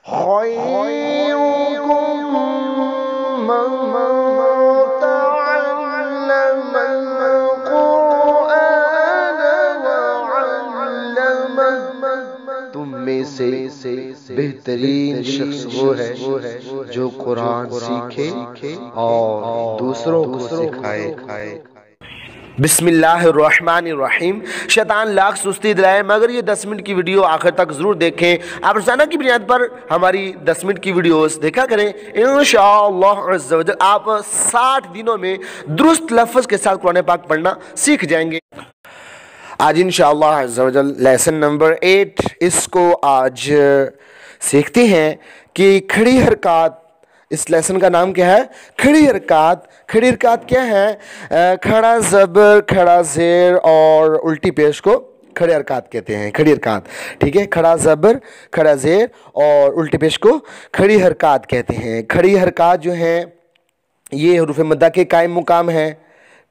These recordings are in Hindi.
खैरुकुम मन तअल्लमल कुरआन वअल्लमह। तुम में से बेहतरीन शख्स वो है जो कुरान सीखे और दूसरों को सिखाए। बिस्मिल्लाहिर्रहमानिर्रहीम। शैतान लाख सुस्ती दिलाए, मगर ये 10 मिनट की वीडियो आखिर तक ज़रूर देखें। आप रोज़ाना की बुनियाद पर हमारी 10 मिनट की वीडियोस देखा करें। इंशाअल्लाह अज़्ज़ व जल आप 60 दिनों में दुरुस्त लफ्ज़ के साथ कुरान पाक पढ़ना सीख जाएंगे। आज इंशाअल्लाह अज़्ज़ व जल लेसन नंबर 8, इसको आज सीखते हैं कि खड़ी हरकत। इस लेसन का नाम क्या है? खड़ी हरकत। खड़ी हरकत क्या है? खड़ा ज़बर, खड़ा ज़ेर और उल्टी पेश को खड़ी हरकत कहते हैं। खड़ी हरकत, ठीक है। खड़ा ज़बर, खड़ा ज़ेर और उल्टी पेश को खड़ी हरकत कहते हैं। खड़ी हरकत जो है ये हुरूफ़ मद्दा के कायम मुकाम है,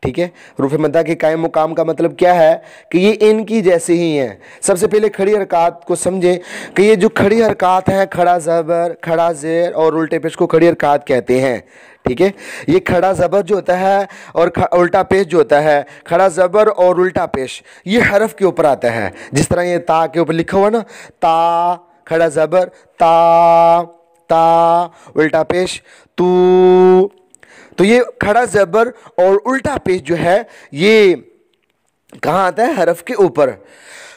ठीक है। हुरूफ़ मद्दा के कायम मुकाम का मतलब क्या है कि ये इनकी जैसे ही हैं। सबसे पहले खड़ी हरकत को समझें कि ये जो खड़ी हरकत है, खड़ा ज़बर, खड़ा ज़ेर और उल्टे पेश को खड़ी हरकत कहते हैं, ठीक है। ये खड़ा ज़बर जो होता है और उल्टा पेश जो होता है, खड़ा ज़बर और उल्टा पेश ये हरफ के ऊपर आता है। जिस तरह ये ता के ऊपर लिखा हुआ ना, ता खड़ा ज़बर, ता उल्टा पेश तू। तो ये खड़ा ज़बर और उल्टा पेश जो है ये कहाँ आता है? हरफ के ऊपर।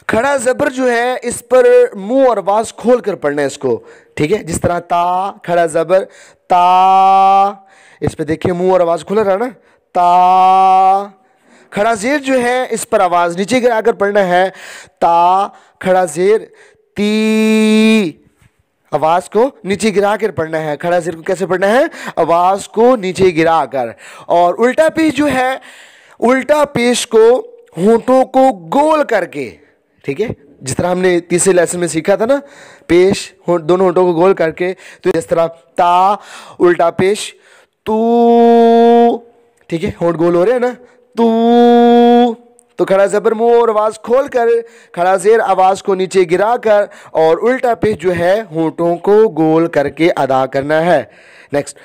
खड़ा ज़बर जो है इस पर मुंह और आवाज़ खोल कर पढ़ना है इसको, ठीक है। जिस तरह ता खड़ा ज़बर ता, इस पे देखिए मुंह और आवाज़ खुला रहा ना, ता। खड़ा ज़ेर जो है इस पर आवाज़ नीचे गिरा कर पढ़ना है, ता खड़ा ज़ेर ती। आवाज़ को नीचे गिरा कर पढ़ना है। खड़ा ज़ेर को कैसे पढ़ना है? आवाज़ को नीचे गिरा कर। और उल्टा पेश जो है, उल्टा पेश को होंठों को गोल करके, ठीक है। जिस तरह हमने तीसरे लेसन में सीखा था ना, पेश दोनों होंठों को गोल करके। तो जिस तरह ता उल्टा पेश तू, ठीक है, होंठ गोल हो रहे हैं ना, तू। तो खड़ा ज़बर मुंह और आवाज़ खोल कर, खड़ा ज़ेर आवाज़ को नीचे गिरा कर और उल्टा पेश जो है होंठों को गोल करके अदा करना है। नेक्स्ट,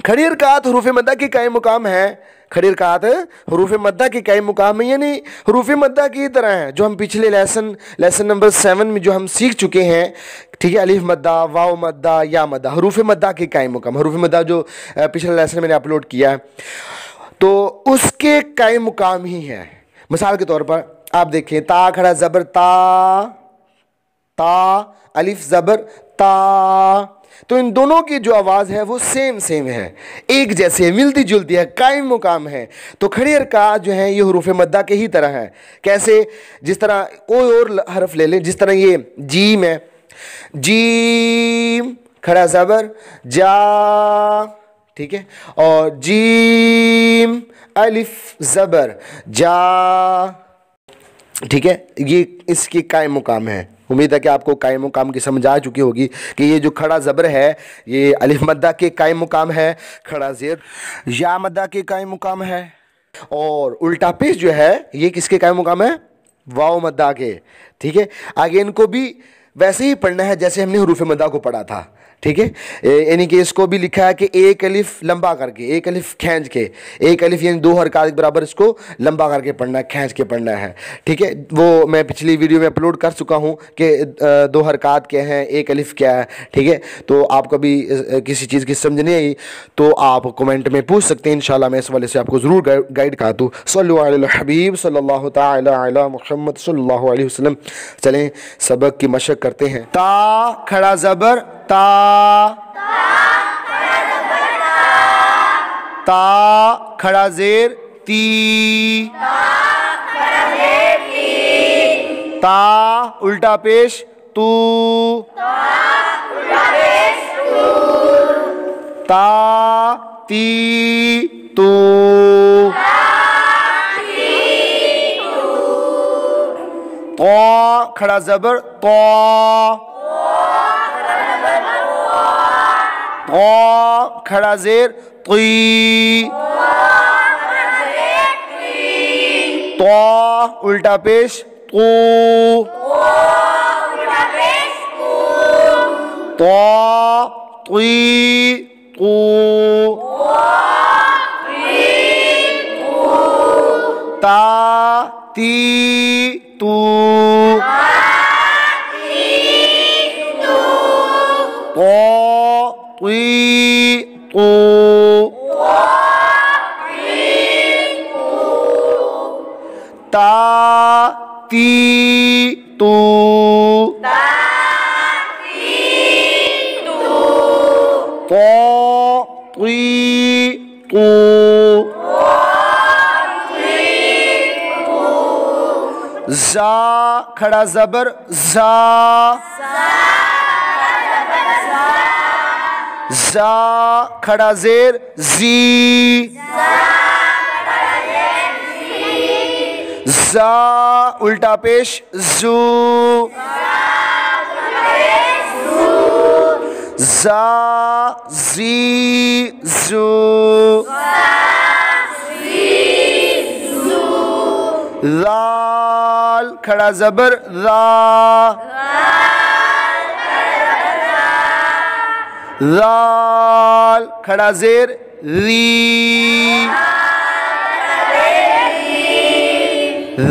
खड़ी हरकत हुरूफ़ मद्दा के कायम मुकाम है। खड़ी हरकत हुरूफ़ मद्दा के कायम मुकाम है, यानी हुरूफ़ मद्दा की तरह है जो हम पिछले लेसन नंबर 7 में जो हम सीख चुके हैं, ठीक है। अलिफ मद्दा, वाव मद्दा, या मद्दा, हुरूफ़ मद्दा के कायम मुकाम। हुरूफ़ मद्दा जो पिछले लेसन मैंने अपलोड किया है तो उसके कायम मुकाम ही है। मिसाल के तौर पर आप देखें, ता खड़ा ज़बर ता, अलिफ ज़बर ता। तो इन दोनों की जो आवाज़ है वो सेम है, एक जैसे मिलती जुलती है, कायम मुकाम है। तो खड़ी हरकत जो है ये हुरूफ़ मद्दा के ही तरह है। कैसे? जिस तरह कोई और हरफ ले लें, जिस तरह ये जीम है, जीम खड़ा ज़बर जा, ठीक है। और जीम अलिफ ज़बर जा, ठीक है। ये इसकी कायम मुकाम है। उम्मीद है कि आपको कायम मुकाम की समझ आ चुकी होगी कि ये जो खड़ा ज़बर है ये अलिफ मद्दा के कायम मुकाम है, खड़ा ज़ेर या मद्दा के कायम मुकाम है, और उल्टा पेश जो है ये किसके कायम मुकाम है? वाव मद्दा के, ठीक है। आगे इनको भी वैसे ही पढ़ना है जैसे हमने हुरूफ़ मद्दा को पढ़ा था, ठीक है। यानी कि इसको भी लिखा है कि एक अलिफ लंबा करके, एक अलिफ खींच के, एक अलिफ यानी 2 हरकत के बराबर इसको लंबा करके पढ़ना है, खींच के पढ़ना है, ठीक है। वो मैं पिछली वीडियो में अपलोड कर चुका हूँ कि 2 हरकत क्या हैं, एक अलिफ क्या है, ठीक है। तो आपको भी किसी चीज़ की समझ नहीं आई तो आप कमेंट में पूछ सकते हैं, इंशाल्लाह मैं इस वाले से आपको ज़रूर गाइड करा दूँ। सल्लल्लाहु अलैहि हबीब सल्लल्लाहु तआला अला मुहम्मद सल्लल्लाहु अलैहि वसल्लम। चलें सबक की मशक करते हैं। ता खड़ा ज़बर ता, ता खड़ा ज़ेर ती, ता उल्टा पेश तू, ता ती तू, तो खड़ा ज़बर तो, खड़ा ज़ेर तुई, तो उल्टा पेश तू, तो तुई तू ता ती तू तो तुई तू ता ती तू तो तुई तू जा खड़ा जबर जा जा खड़ा जेर जी जा उल्टा पेश जू जा जी जू लाल खड़ा जबर ला लाल खड़ा जेर री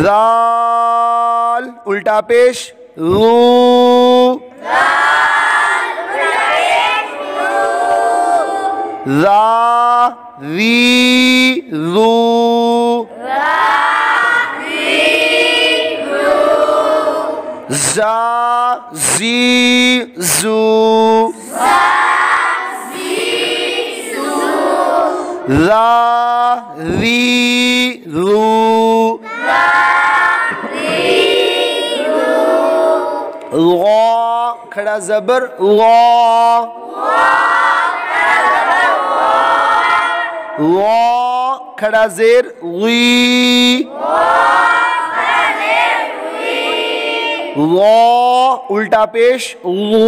लाल उल्टा पेश लू ला री लू जा जी जू ला री लू ला खड़ा जबर ला ला खड़ा जेर ली ला उल्टा पेश लू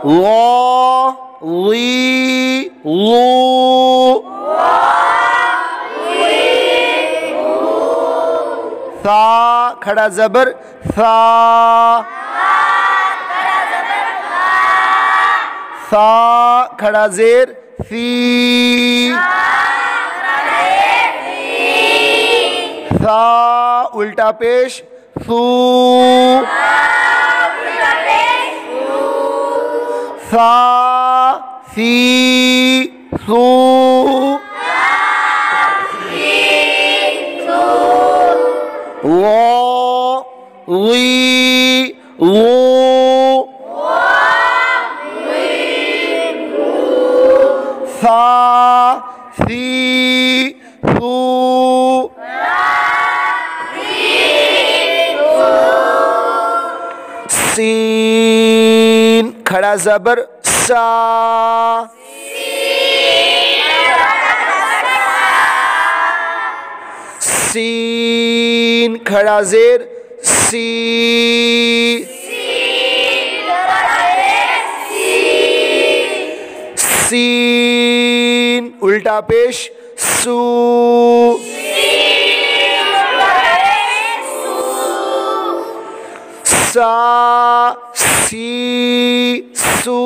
ला ली लू था खड़ा जबर था था खड़ा जेर फी था उल्टा पेश थू था फी थू लो ली लो था थी थू सीन खड़ा जबर सा सीन खड़ा जेर सी सीन उल्टा पेश सू सा सी सू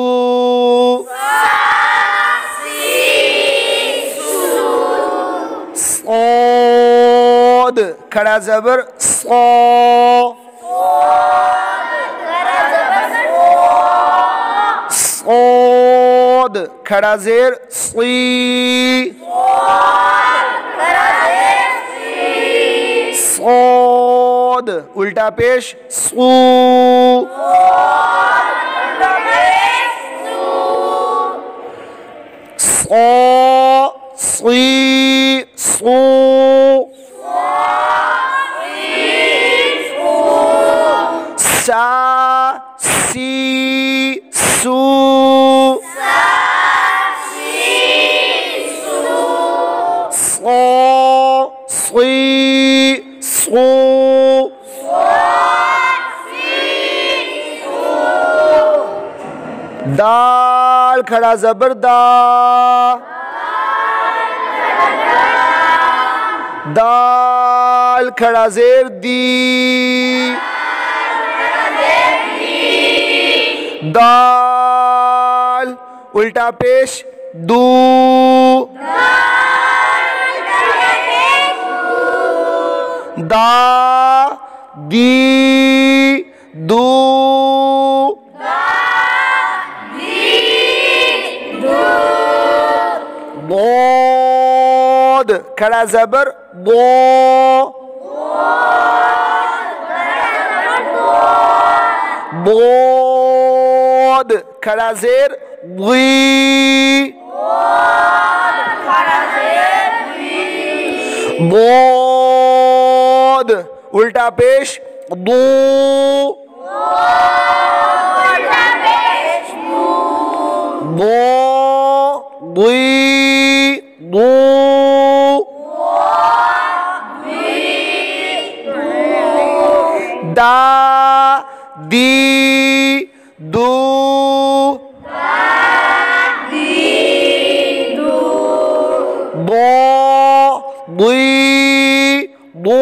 सोद खड़ा जबर सो सोद खड़ा जेर सी सोद उल्टा पेश सू सो सी सू सा सी सू सो सी सू दाल खड़ा जबर दा दाल खड़ा जेर दी दाल उल्टा पेश दू, दा दी दू, बोद खड़ा ज़बर बो, बोद खड़ा ज़ेर वी, बोद उल्टा पेश दू, बो दुई दू, दा दी दू, बो दुई दू,